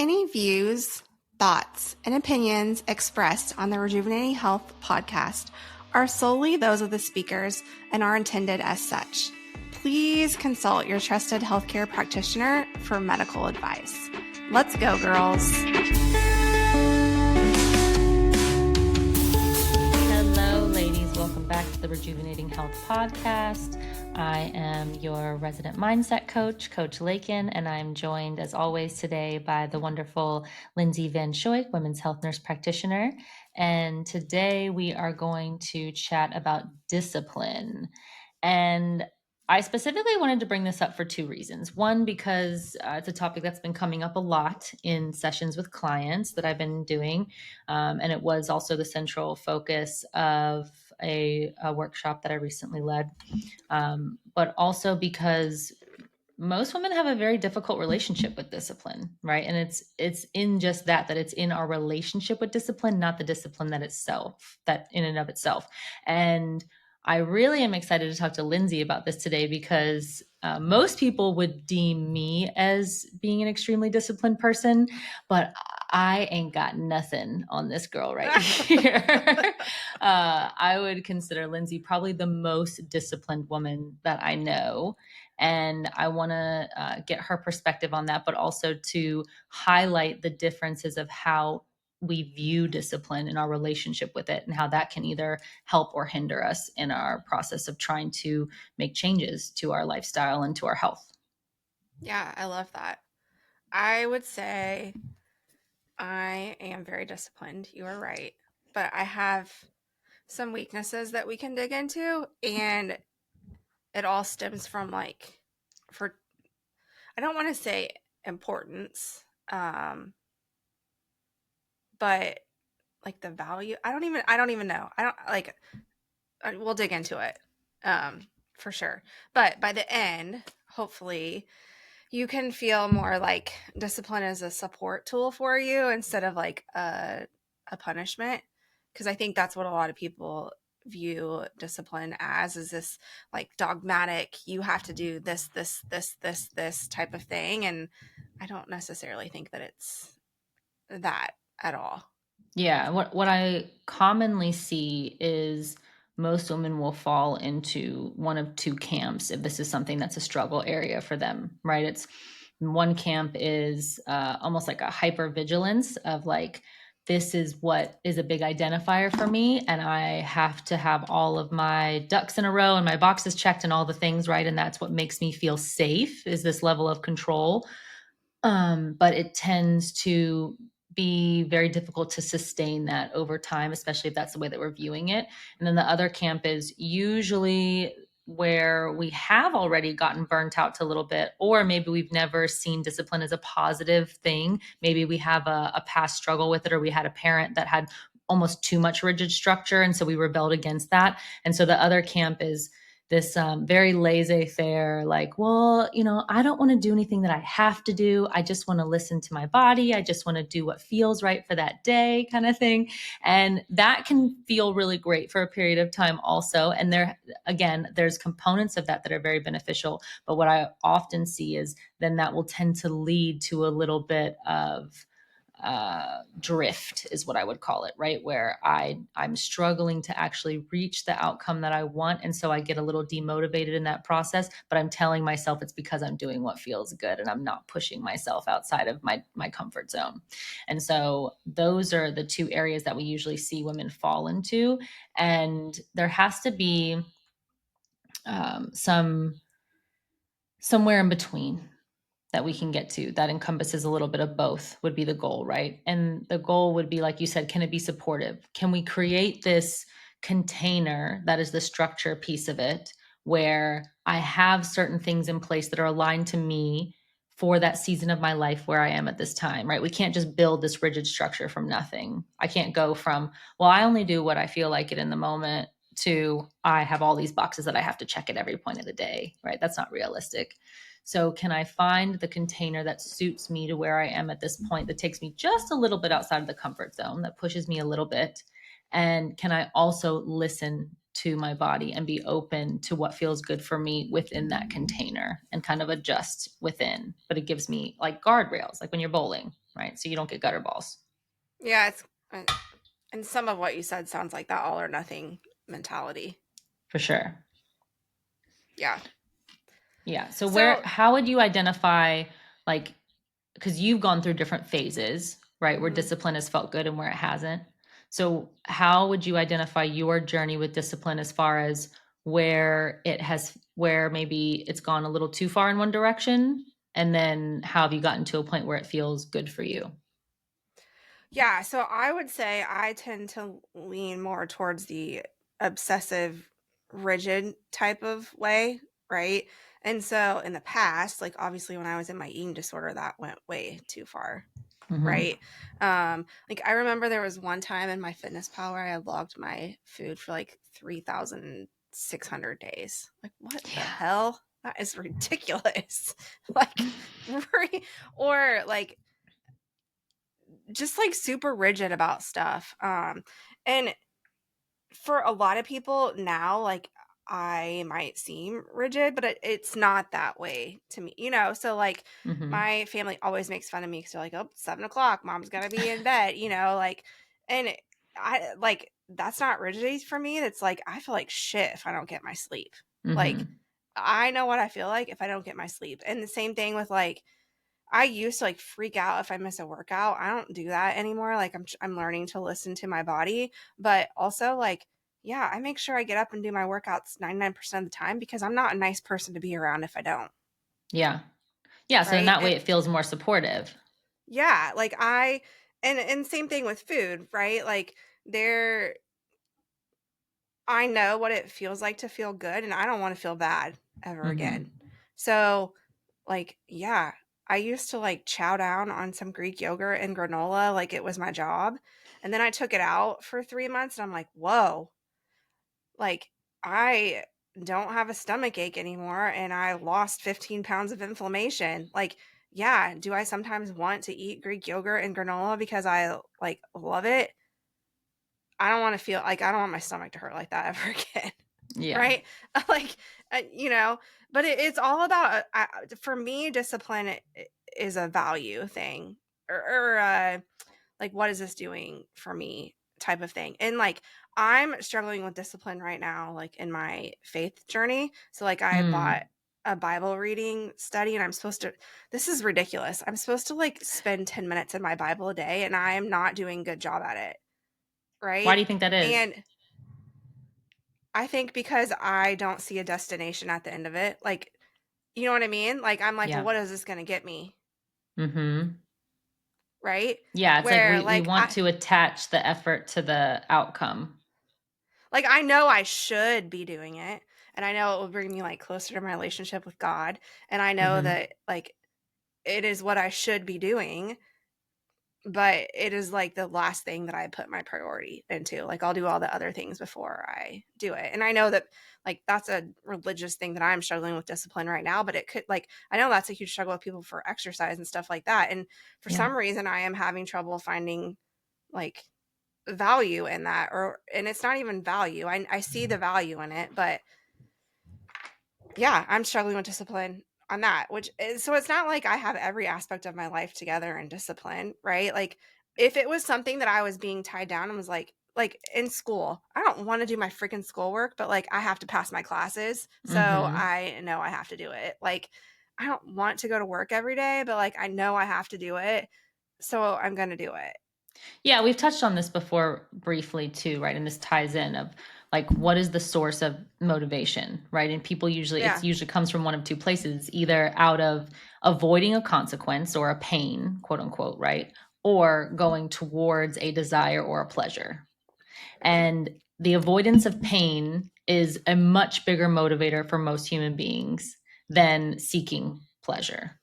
Any views, thoughts, and opinions expressed on the Rejuvenating Health podcast are solely those of the speakers and are intended as such. Please consult your trusted healthcare practitioner for medical advice. Let's go, girls. Hello, ladies. Welcome back to the Rejuvenating Health podcast. I am your resident mindset coach, Coach Laken, and I'm joined as always today by the wonderful Lindsey Van Schoik, women's health nurse practitioner. And today we are going to chat about discipline. And I specifically wanted to bring this up for two reasons. One, because it's a topic that's been coming up a lot in sessions with clients that I've been doing. And it was also the central focus of a workshop that I recently led. But also because most women have a very difficult relationship with discipline, right? And it's in just that it's in our relationship with discipline, not the discipline that in and of itself. And I really am excited to talk to Lindsey about this today because most people would deem me as being an extremely disciplined person, but I ain't got nothing on this girl right here. I would consider Lindsey probably the most disciplined woman that I know. And I want to get her perspective on that, but also to highlight the differences of how we view discipline in our relationship with it and how that can either help or hinder us in our process of trying to make changes to our lifestyle and to our health. Yeah, I love that. I would say I am very disciplined. You are right. But I have some weaknesses that we can dig into, and it all stems from I don't want to say importance, but like the value. I don't even know. We'll dig into it, for sure. But by the end, hopefully you can feel more like discipline is a support tool for you instead of like a punishment. Because I think that's what a lot of people view discipline as, is this like dogmatic, you have to do this type of thing. And I don't necessarily think that it's that at all. Yeah, what I commonly see is most women will fall into one of two camps if this is something that's a struggle area for them, right? It's one camp is almost like a hypervigilance of like, this is what is a big identifier for me, and I have to have all of my ducks in a row and my boxes checked and all the things, right? And that's what makes me feel safe, is this level of control. But it tends to be very difficult to sustain that over time, especially if that's the way that we're viewing it. And then the other camp is usually where we have already gotten burnt out to a little bit, or maybe we've never seen discipline as a positive thing. Maybe we have a past struggle with it, or we had a parent that had almost too much rigid structure, and so we rebelled against that. And so the other camp is this very laissez-faire, like, well, I don't want to do anything that I have to do. I just want to listen to my body. I just want to do what feels right for that day, kind of thing. And that can feel really great for a period of time also. And there's components of that are very beneficial. But what I often see is then that will tend to lead to a little bit of drift, is what I would call it, right? Where I'm struggling to actually reach the outcome that I want. And so I get a little demotivated in that process, but I'm telling myself it's because I'm doing what feels good and I'm not pushing myself outside of my comfort zone. And so those are the two areas that we usually see women fall into. And there has to be somewhere in between that we can get to that encompasses a little bit of both, would be the goal, right? And the goal would be, like you said, can it be supportive? Can we create this container that is the structure piece of it, where I have certain things in place that are aligned to me for that season of my life where I am at this time, right? We can't just build this rigid structure from nothing. I can't go from, well, I only do what I feel like it in the moment, to I have all these boxes that I have to check at every point of the day, right? That's not realistic. So can I find the container that suits me to where I am at this point, that takes me just a little bit outside of the comfort zone, that pushes me a little bit? And can I also listen to my body and be open to what feels good for me within that container and kind of adjust within? But it gives me like guardrails, like when you're bowling, right? So you don't get gutter balls. Yeah, it's and some of what you said sounds like that all or nothing mentality. For sure. Yeah. Yeah. So So, how would you identify, like, because you've gone through different phases, right? Where mhm. discipline has felt good and where it hasn't. So how would you identify your journey with discipline as far as where maybe it's gone a little too far in one direction? And then how have you gotten to a point where it feels good for you? Yeah, so I would say I tend to lean more towards the obsessive, rigid type of way, right? And so in the past, like obviously when I was in my eating disorder, that went way too far, Mm-hmm. right? Like I remember there was one time in my fitness pal where I logged my food for like 3,600 days. Like what the Yeah. hell? That is ridiculous. Like, right? Or like just like super rigid about stuff. And for a lot of people now, like I might seem rigid, but it's not that way to me, you know? So like Mm-hmm. my family always makes fun of me because they're like, oh, 7 o'clock, mom's gotta be in bed, you know, like, and I like, that's not rigidity for me. It's like, I feel like shit if I don't get my sleep. Like, Mm-hmm. I know what I feel like if I don't get my sleep. And the same thing with like, I used to, like, freak out if I miss a workout. I don't do that anymore, like, I'm learning to listen to my body, but also, like, yeah, I make sure I get up and do my workouts 99% of the time because I'm not a nice person to be around if I don't, Yeah. Yeah. So in right? that way And it feels more supportive. yeah, like, and same thing with food, right? Like, there I know what it feels like to feel good, and I don't wanna feel bad ever Mm-hmm. again. So, like, yeah, I used to, like, chow down on some Greek yogurt and granola like it was my job, and then I took it out for 3 months, and I'm like, "Whoa, like, I don't have a stomach ache anymore, and I lost 15 pounds of inflammation." Like, yeah, do I sometimes want to eat Greek yogurt and granola because I, like, love it? I don't wanna feel like I don't want my stomach to hurt like that ever again. Yeah. Right? Like, you know, but it's all about, for me, discipline is a value thing or like, what is this doing for me type of thing. And like, I'm struggling with discipline right now, like in my faith journey. So like I bought Mm. a Bible reading study and I'm supposed to, this is ridiculous. I'm supposed to like spend 10 minutes in my Bible a day and I am not doing a good job at it. Why Right. do you think that is? And I think because I don't see a destination at the end of it. Like, you know what I mean? Like, I'm like, well, Yeah. what is this going to get me? Mm-hmm. Right? Yeah, it's like Where we want to attach the effort to the outcome. I know I should be doing it and I know it will bring me like closer to my relationship with God and I know Mhm. that like it is what I should be doing, but it is like the last thing that I put my priority into. Like I'll do all the other things before I do it. And I know that like that's a religious thing that I'm struggling with discipline right now, but it could like I know that's a huge struggle with people for exercise and stuff like that. And for Yeah. some reason I am having trouble finding like value in that or and it's not even value. I see the value in it, but yeah, I'm struggling with discipline on that, which is so it's not like I have every aspect of my life together in discipline, right? Like if it was something that I was being tied down and was like in school, I don't want to do my freaking schoolwork, but like I have to pass my classes. So Mhm. I know I have to do it. Like I don't want to go to work every day, but like I know I have to do it. So I'm going to do it. Yeah, we've touched on this before briefly too, right? And this ties in of like what is the source of motivation, right? And people usually Yeah. it's usually comes from one of two places, either out of avoiding a consequence or a pain, quote unquote, right? Or going towards a desire or a pleasure. And the avoidance of pain is a much bigger motivator for most human beings than seeking pleasure,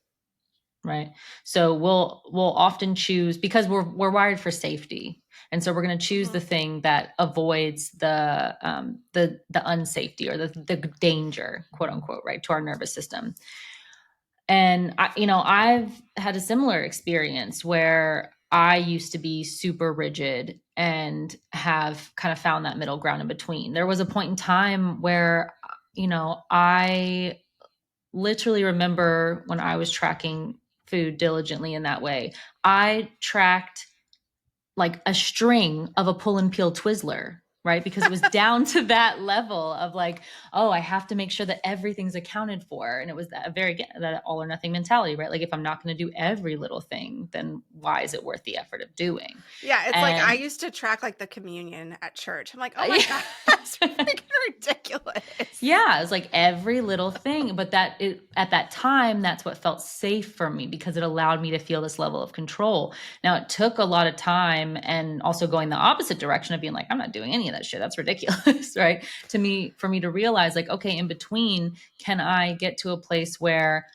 right? So we'll often choose because we're wired for safety, and so we're going to choose Hmm. the thing that avoids the unsafety or the danger, quote unquote, right, to our nervous system. And I've had a similar experience where I used to be super rigid and have kind of found that middle ground in between. There was a point in time where I literally remember when I was tracking food diligently in that way. I tracked like a string of a pull and peel Twizzler, right? Because it was down to that level of like, oh, I have to make sure that everything's accounted for. And it was that all or nothing mentality, right? Like if I'm not going to do every little thing, then why is it worth the effort of doing? Yeah, it's like I And used to track like the communion at church. I'm like, oh my God, yeah. that's freaking ridiculous. Yeah, it's like every little thing, but at that time, that's what felt safe for me because it allowed me to feel this level of control. Now, it took a lot of time and also going the opposite direction of being like, I'm not doing any of that shit. That's ridiculous, right? For me to realize like, okay, in between, can I get to a place where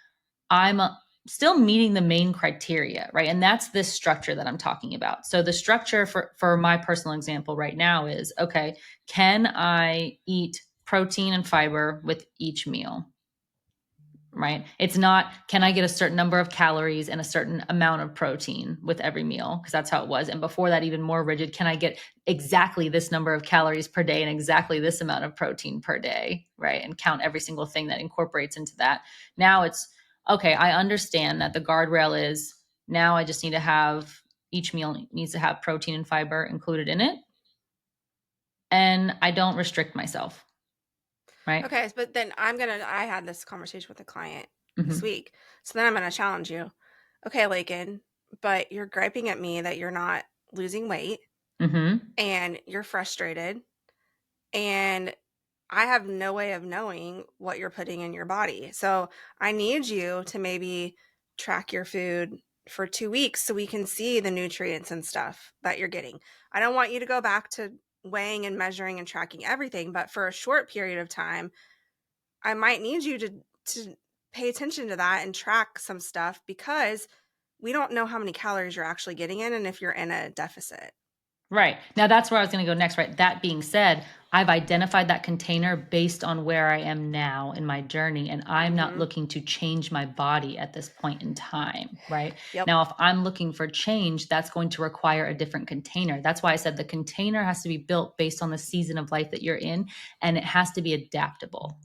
I'm still meeting the main criteria, right? And that's this structure that I'm talking about. So the structure for my personal example right now is, okay, can I eat protein and fiber with each meal? Right? It's not, can I get a certain number of calories and a certain amount of protein with every meal? Because that's how it was. And before that, even more rigid, can I get exactly this number of calories per day and exactly this amount of protein per day? Right? And count every single thing that incorporates into that. Now it's, okay, I understand that the guardrail is now I just need to have, each meal needs to have protein and fiber included in it. And I don't restrict myself. Right? Okay, but then I had this conversation with a client this Mm-hmm. week. So then I'm going to challenge you. Okay, Laken, but you're griping at me that you're not losing weight Mm-hmm. and you're frustrated. And I have no way of knowing what you're putting in your body. So I need you to maybe track your food for 2 weeks so we can see the nutrients and stuff that you're getting. I don't want you to go back to weighing and measuring and tracking everything, but for a short period of time, I might need you to pay attention to that and track some stuff because we don't know how many calories you're actually getting in and if you're in a deficit. Right. Now that's where I was going to go next, right? That being said, I've identified that container based on where I am now in my journey, and I'm not Mhm. looking to change my body at this point in time, right? Yep. Now, if I'm looking for change, that's going to require a different container. That's why I said the container has to be built based on the season of life that you're in, and it has to be adaptable,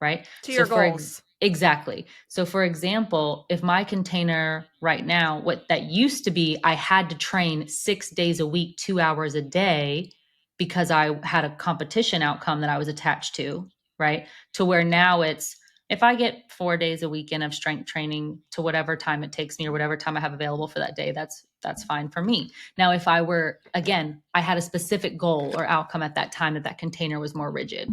right? To So your goals. exactly. So for example, if my container right now, what that used to be, I had to train 6 days a week, 2 hours a day because I had a competition outcome that I was attached to, right? To where now it's, if I get 4 days a week in of strength training to whatever time it takes me or whatever time I have available for that day, that's fine for me. Now, if I were, again, I had a specific goal or outcome at that time that container was more rigid,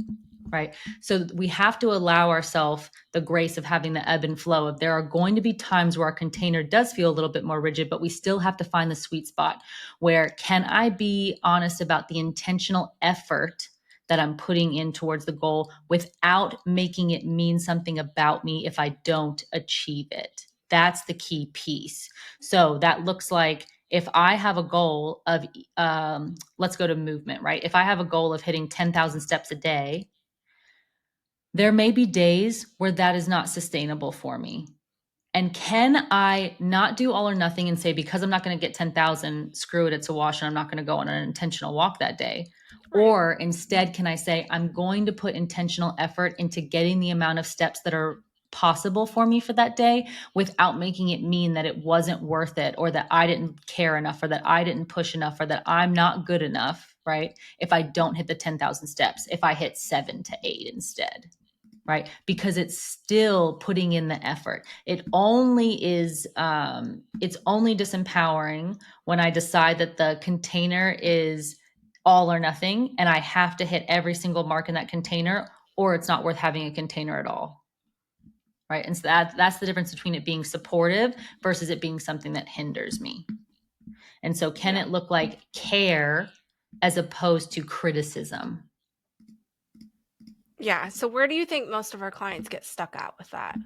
right? So we have to allow ourselves the grace of having the ebb and flow of, there are going to be times where our container does feel a little bit more rigid, but we still have to find the sweet spot where, can I be honest about the intentional effort that I'm putting in towards the goal without making it mean something about me if I don't achieve it? That's the key piece. So that looks like, if I have a goal of, let's go to movement, right? If I have a goal of hitting 10,000 steps a day, there may be days where that is not sustainable for me. And can I not do all or nothing and say, because I'm not going to get 10,000, screw it, it's a wash, and I'm not going to go on an intentional walk that day? Right. Or instead, can I say, I'm going to put intentional effort into getting the amount of steps that are possible for me for that day without making it mean that it wasn't worth it, or that I didn't care enough, or that I didn't push enough, or that I'm not good enough, right? If I don't hit the 10,000 steps, if I hit 7 to 8 instead, right? Because it's still putting in the effort. It only is, it's only disempowering when I decide that the container is all or nothing and I have to hit every single mark in that container, or it's not worth having a container at all, right? And so that's the difference between it being supportive versus it being something that hinders me. And so can Yeah. it look like care as opposed to criticism? Yeah. So where do you think most of our clients get stuck at with that?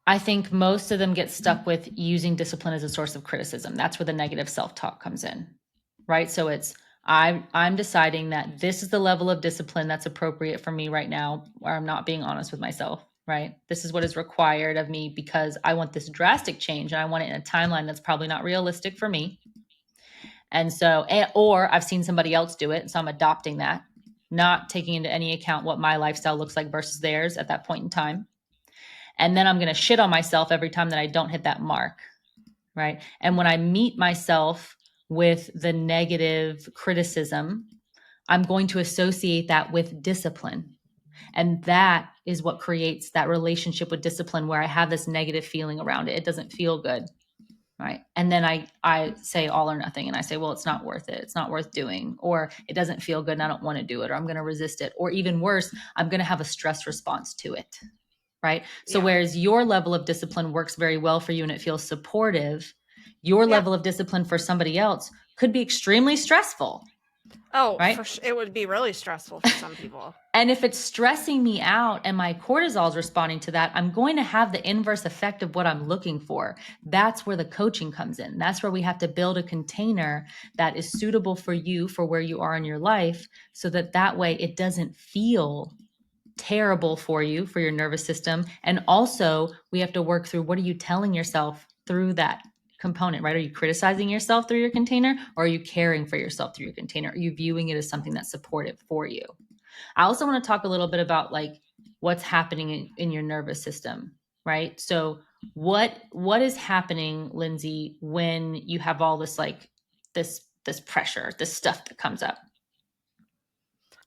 I think most of them get stuck with using discipline as a source of criticism. That's where the negative self-talk comes in, right? So it's, I'm deciding that this is the level of discipline that's appropriate for me right now, where I'm not being honest with myself, right? This is what is required of me because I want this drastic change and I want it in a timeline that's probably not realistic for me. And so, or I've seen somebody else do it, so I'm adopting that, not taking into any account what my lifestyle looks like versus theirs at that point in time. And then I'm going to shit on myself every time that I don't hit that mark. Right. And when I meet myself with the negative criticism, I'm going to associate that with discipline. And that is what creates that relationship with discipline where I have this negative feeling around it. It doesn't feel good. Right. And then I say all or nothing, and I say, well, it's not worth it. It's not worth doing, or it doesn't feel good and I don't want to do it, or I'm going to resist it. Or even worse, I'm going to have a stress response to it. Right. So Yeah. whereas your level of discipline works very well for you and it feels supportive, your Yeah. level of discipline for somebody else could be extremely stressful. Oh, Right. it would be really stressful for some people. And if it's stressing me out and my cortisol is responding to that, I'm going to have the inverse effect of what I'm looking for. That's where the coaching comes in. That's where we have to build a container that is suitable for you, for where you are in your life, so that way it doesn't feel terrible for you, for your nervous system. And also, we have to work through, what are you telling yourself through that component, right? Are you criticizing yourself through your container, or are you caring for yourself through your container? Are you viewing it as something that's supportive for you? I also want to talk a little bit about like what's happening in your nervous system, right? So what is happening, Lindsey, when you have all this like this pressure, this stuff that comes up?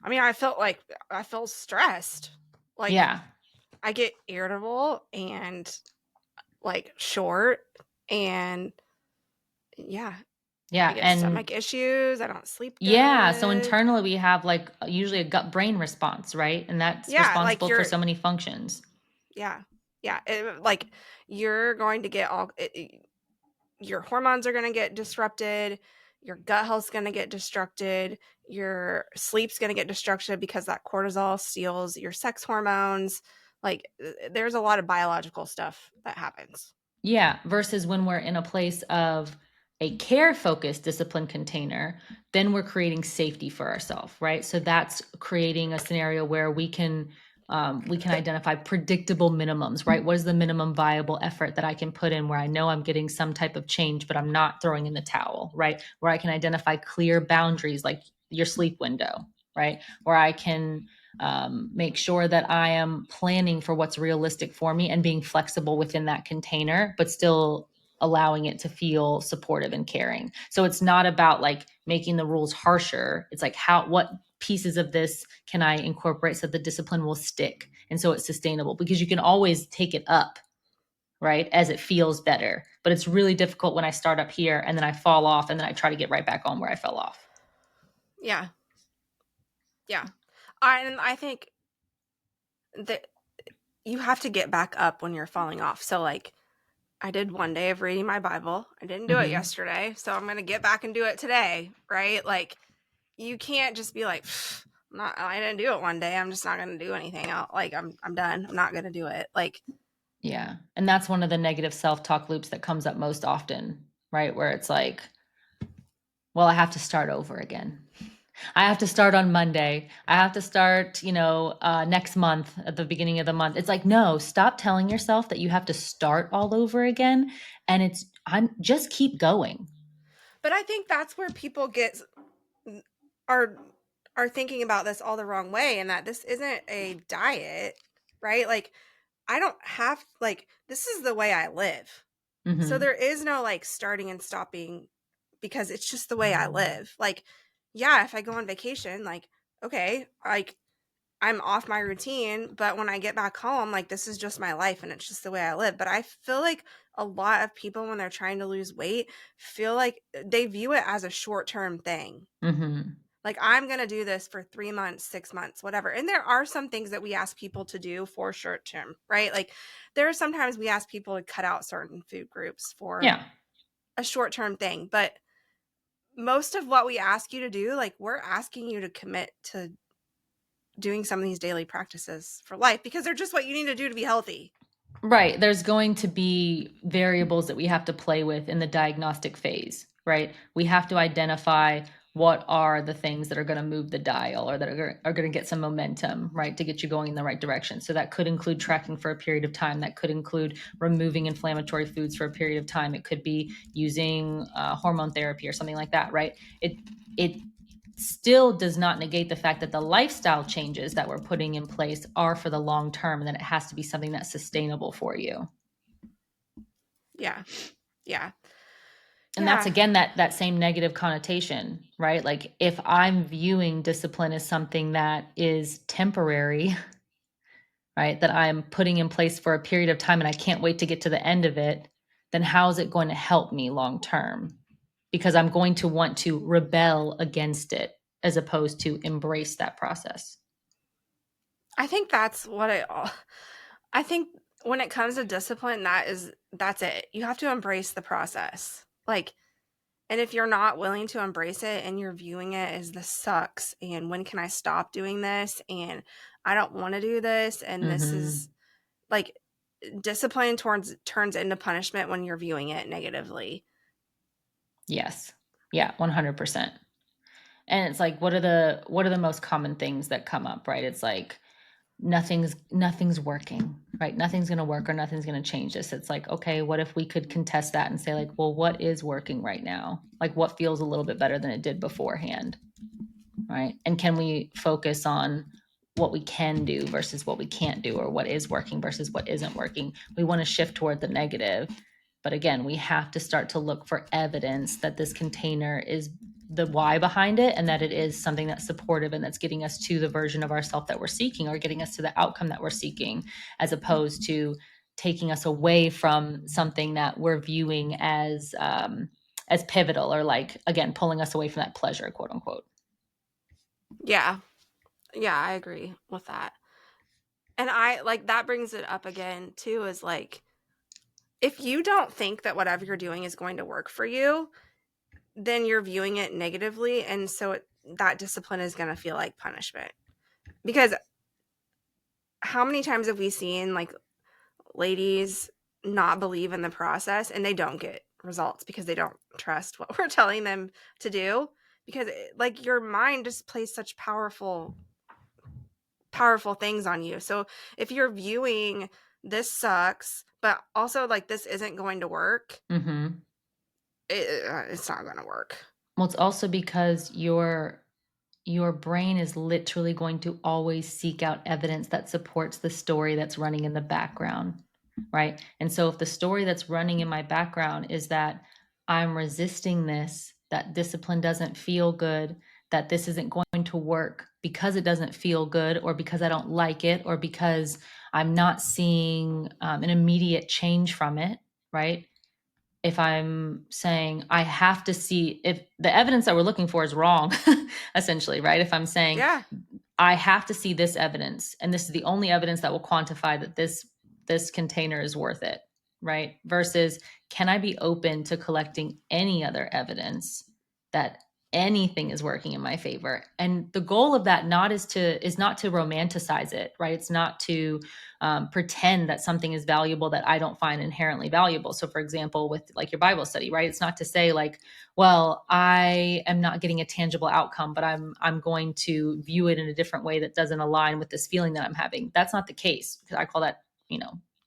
I mean, I feel stressed. Like Yeah. I get irritable and like short, and yeah, I Yeah. get And stomach issues. I don't sleep yeah, so good. internally we have like usually a gut brain response, right? And that's Yeah, like responsible for so many functions. yeah, yeah. Like you're going to get your hormones are going to get disrupted. Your gut health's going to get disrupted. Your sleep's going to get disrupted because that cortisol steals your sex hormones. Like there's a lot of biological stuff that happens. Yeah, versus when we're in a place of a care focused discipline container, then we're creating safety for ourselves, right? So that's creating a scenario where we can identify predictable minimums, right? What is the minimum viable effort that I can put in where I know I'm getting some type of change, but I'm not throwing in the towel, right? Where I can identify clear boundaries, like your sleep window, right? Where I can make sure that I am planning for what's realistic for me and being flexible within that container, but still allowing it to feel supportive and caring. So it's not about like making the rules harsher. It's like what pieces of this can I incorporate so the discipline will stick and so it's sustainable, because you can always take it up, right, as it feels better. But it's really difficult when I start up here and then I fall off and then I try to get right back on where I fell off. Yeah, yeah. And I think that you have to get back up when you're falling off. So like I did one day of reading my Bible. I didn't do it Mm-hmm. yesterday, so I'm going to get back and do it today, right? Like you can't just be like I didn't do it one day. I'm just not going to do anything else. Like I'm done. I'm not going to do it. Like Yeah. And that's one of the negative self-talk loops that comes up most often, right? Where it's like, well, I have to start over again. I have to start on Monday. I have to start, next month at the beginning of the month. It's like, no, stop telling yourself that you have to start all over again. And I'm just keep going. but I think that's where people are are thinking about this all the wrong way, and that this isn't a diet, right? Like I don't have like this is the way I live. So Hmm. there is no like starting and stopping because it's just the way I live. Like yeah, if I go on vacation, like okay, like I'm off my routine, but when I get back home, like this is just my life and it's just the way I live. But I feel like a lot of people when they're trying to lose weight feel like they view it as a short-term thing. Hmm. Like I'm going to do this for 3 months, 6 months, whatever. And there are some things that we ask people to do for short term, right? Like there are sometimes we ask people to cut out certain food groups for Yeah. a short term thing, but most of what we ask you to do, like we're asking you to commit to doing some of these daily practices for life because they're just what you need to do to be healthy. Right. There's going to be variables that we have to play with in the diagnostic phase, right? We have to identify what are the things that are going to move the dial or that are going to get some momentum, right, to get you going in the right direction. So that could include tracking for a period of time. That could include removing inflammatory foods for a period of time. It could be using hormone therapy or something like that, right? It still does not negate the fact that the lifestyle changes that we're putting in place are for the long term, and that it has to be something that's sustainable for you. Yeah. Yeah. And that's Yeah. again that same negative connotation, right? Like if I'm viewing discipline as something that is temporary, right, that I'm putting in place for a period of time and I can't wait to get to the end of it, then how is it going to help me long term? Because I'm going to want to rebel against it as opposed to embrace that process. I think that's what I think when it comes to discipline, that's it. You have to embrace the process. Like, and if you're not willing to embrace it and you're viewing it as this sucks and when can I stop doing this and I don't want to do this and this is Mhm. like discipline turns into punishment when you're viewing it negatively. Yes. Yeah, 100%. And it's like what are the most common things that come up, right? It's like nothing's working, right? Nothing's going to work or nothing's going to change this. It's like, okay, what if we could contest that and say like, well, what is working right now? Like what feels a little bit better than it did beforehand, right? And can we focus on what we can do versus what we can't do, or what is working versus what isn't working? We want to shift toward the negative. But again, we have to start to look for evidence that this container is the why behind it, and that it is something that's supportive and that's getting us to the version of ourselves that we're seeking, or getting us to the outcome that we're seeking, as opposed to taking us away from something that we're viewing as pivotal, or like again pulling us away from that pleasure, quote unquote. Yeah. Yeah, I agree with that. And I like that brings it up again too is like if you don't think that whatever you're doing is going to work for you, then you're viewing it negatively and so that discipline is going to feel like punishment. Because how many times have we seen like ladies not believe in the process and they don't get results because they don't trust what we're telling them to do because like your mind just plays such powerful things on you. So if you're viewing this sucks, but also like this isn't going to work, Mm-hmm. it's not going to work. Well, it's also because your brain is literally going to always seek out evidence that supports the story that's running in the background, right? And so if the story that's running in my background is that I'm resisting this, that discipline doesn't feel good, that this isn't going to work because it doesn't feel good, or because I don't like it, or because I'm not seeing an immediate change from it, right? If I'm saying I have to see if the evidence that we're looking for is wrong, essentially, right? If I'm saying Yeah. I have to see this evidence, and this is the only evidence that will quantify that this container is worth it, right? Versus can I be open to collecting any other evidence that anything is working in my favor? And the goal of that not to romanticize it, right? It's not to pretend that something is valuable that I don't find inherently valuable. So, for example, with like your Bible study, right? It's not to say like, well, I am not getting a tangible outcome, but I'm going to view it in a different way that doesn't align with this feeling that I'm having. That's not the case, because I call that,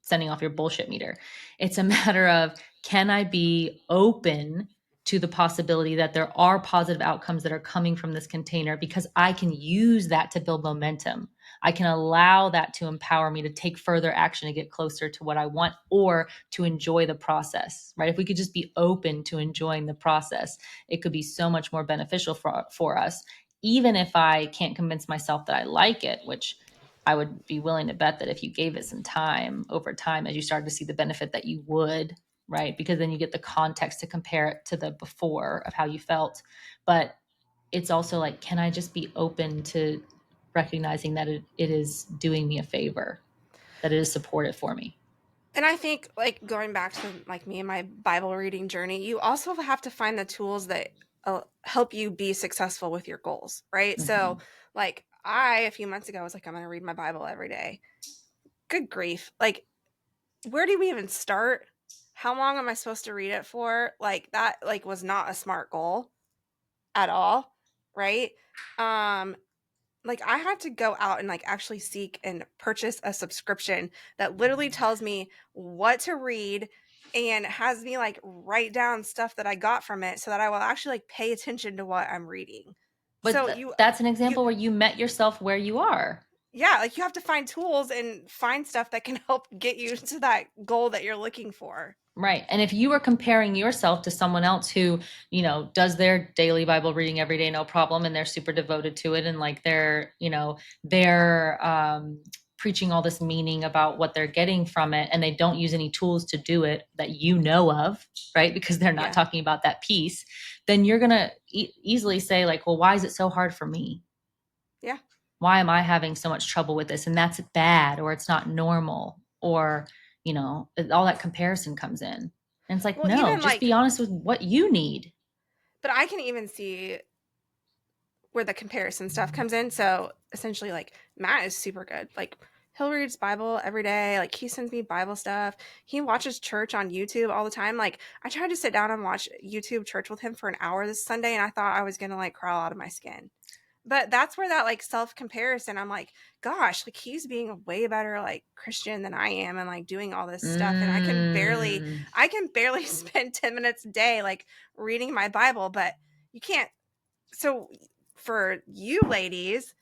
sending off your bullshit meter. It's a matter of, can I be open to the possibility that there are positive outcomes that are coming from this container, because I can use that to build momentum. I can allow that to empower me to take further action to get closer to what I want, or to enjoy the process, right? If we could just be open to enjoying the process, it could be so much more beneficial for us. Even if I can't convince myself that I like it, which I would be willing to bet that if you gave it some time, over time, as you started to see the benefit, that you would, right? Because then you get the context to compare it to the before of how you felt. But it's also like, can I just be open to recognizing that it is doing me a favor, that it is supportive for me? And I think like going back to like me and my Bible reading journey, you also have to find the tools that help you be successful with your goals, right? So Mm-hmm. like I a few months ago was like I'm going to read my Bible every day. Good grief. Like where do we even start? How long am I supposed to read it for? Like that like was not a smart goal at all, right? Um like I had to go out and like actually seek and purchase a subscription that literally tells me what to read and has me like write down stuff that I got from it so that I will actually like pay attention to what I'm reading. But So that's an you example where you met yourself where you are. yeah, like you have to find tools and find stuff that can help get you to that goal that you're looking for. Right. And if you are comparing yourself to someone else who, does their daily Bible reading every day, no problem, and they're super devoted to it, and like they're preaching all this meaning about what they're getting from it, and they don't use any tools to do it that you know of, right? Because they're not Yeah. talking about that piece, then you're going to easily say, like, well, why is it so hard for me? Yeah. Why am I having so much trouble with this? And that's bad, or it's not normal, or, all that comparison comes in. And it's like, Well, no, even just be honest with what you need. but I can even see where the comparison stuff comes in. So essentially, like Matt is super good. Like he'll read his Bible every day. Like he sends me Bible stuff. He watches church on YouTube all the time. Like I tried to sit down and watch YouTube church with him for an hour this Sunday, and I thought I was gonna like crawl out of my skin. But that's where that like self comparison, I'm like, gosh, like he's being a way better like Christian than I am, and like doing all this stuff, and Mm, I can barely spend 10 minutes a day like reading my Bible, but you can't. So for you ladies,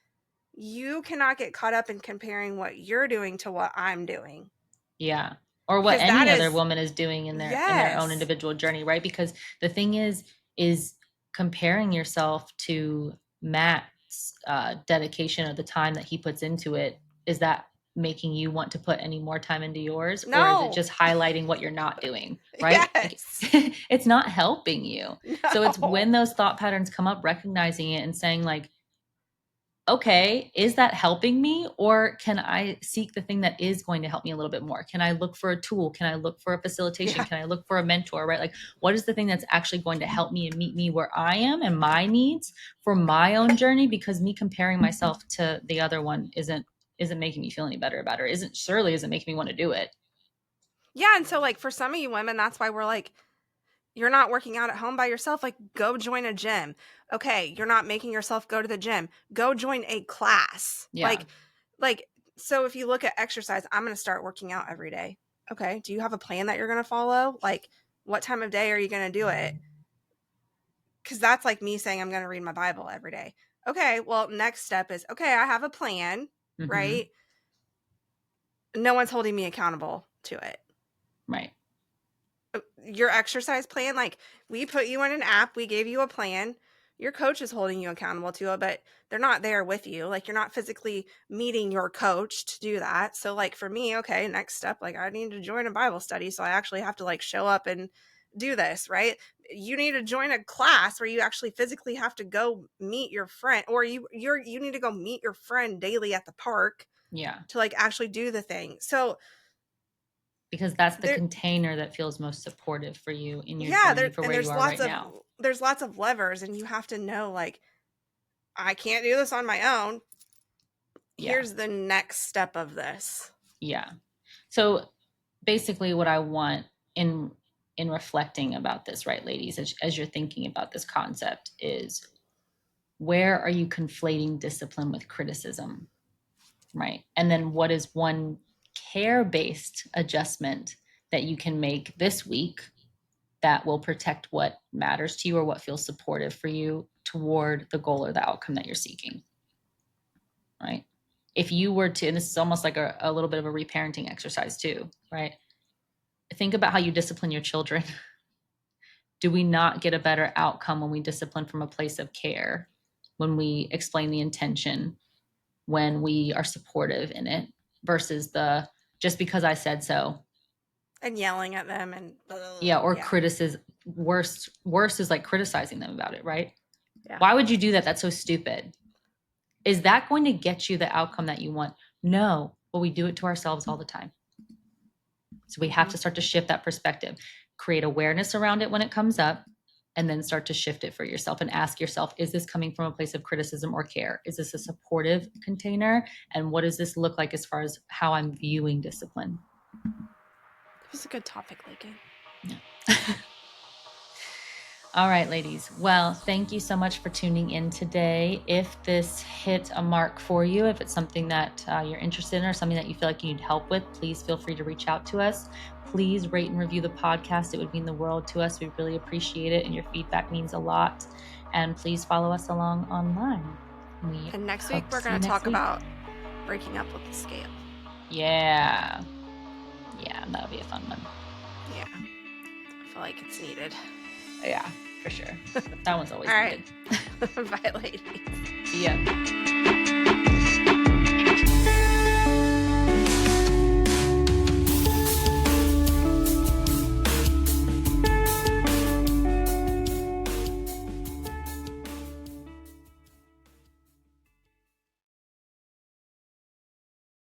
you cannot get caught up in comparing what you're doing to what I'm doing, yeah. Or what because that any other is woman is doing in their own yes, individual journey, right? Because the thing is comparing yourself to Matt's dedication, or the time that he puts into it. Is that making you want to put any more time into yours, or is it no, just highlighting what you're not doing, right? Like, yes, it's not helping you. So it's no, when those thought patterns come up, recognizing it and saying, like, okay, is that helping me? Or can I seek the thing that is going to help me a little bit more? Can I look for a tool? Can I look for a facilitation? yeah, Can I look for a mentor, right? Like, what is the thing that's actually going to help me and meet me where I am and my needs for my own journey? Because me comparing myself to the other one isn't making me feel any better about it. Isn't making me want to do it. yeah. And so like for some of you women, that's why we're like, you're not working out at home by yourself, like go join a gym. Okay, you're not making yourself go to the gym, go join a class. Yeah. Like so if you look at exercise, I'm going to start working out every day. Okay, do you have a plan that you're going to follow? Like what time of day are you going to do it? Cuz that's like me saying I'm going to read my Bible every day. Okay, well next step is okay, I have a plan, Mm-hmm. right? No one's holding me accountable to it. Right. Your exercise plan, like we put you in an app, we gave you a plan, your coach is holding you accountable to it, but they're not there with you, like you're not physically meeting your coach to do that. So like for me, okay, next step, like I need to join a Bible study, so I actually have to like show up and do this, right? You need to join a class where you actually physically have to go meet your friend, or you need to go meet your friend daily at the park Yeah. to like actually do the thing. So Because that's the there, container that feels most supportive for you in your yeah, journey for where you are right now. there's lots of levers, and you have to know like I can't do this on my own. Yeah. Here's the next step of this. Yeah. So basically what I want in reflecting about this, right, ladies, as you're thinking about this concept, is where are you conflating discipline with criticism, right? And then what is one care-based adjustment that you can make this week that will protect what matters to you or what feels supportive for you toward the goal or the outcome that you're seeking, right? If you were to, and this is almost like a little bit of a reparenting exercise too, right? Think about how you discipline your children. Do we not get a better outcome when we discipline from a place of care, when we explain the intention, when we are supportive in it, versus the just because I said so? And yelling at them and Yeah, or yeah, criticism. Worse is like criticizing them about it, right? yeah, Why would you do that? That's so stupid. Is that going to get you the outcome that you want? No, but we do it to ourselves all the time. So we have mm-hmm. to start to shift that perspective, create awareness around it when it comes up, and then start to shift it for yourself and ask yourself, is this coming from a place of criticism or care? Is this a supportive container? And what does this look like as far as how I'm viewing discipline? It was a good topic, Laken. Yeah. All right, ladies. Well, thank you so much for tuning in today. If this hit a mark for you, if it's something that you're interested in or something that you feel like you need help with, please feel free to reach out to us. Please rate and review the podcast. It would mean the world to us. We really appreciate it, and your feedback means a lot. And please follow us along online. We And next week, hope we're to see going you to next talk week. about breaking up with the scale. Yeah. Yeah, that'll be a fun one. Yeah. I feel like it's needed. Yeah, for sure. That one's always All right. needed. Bye, ladies. See ya.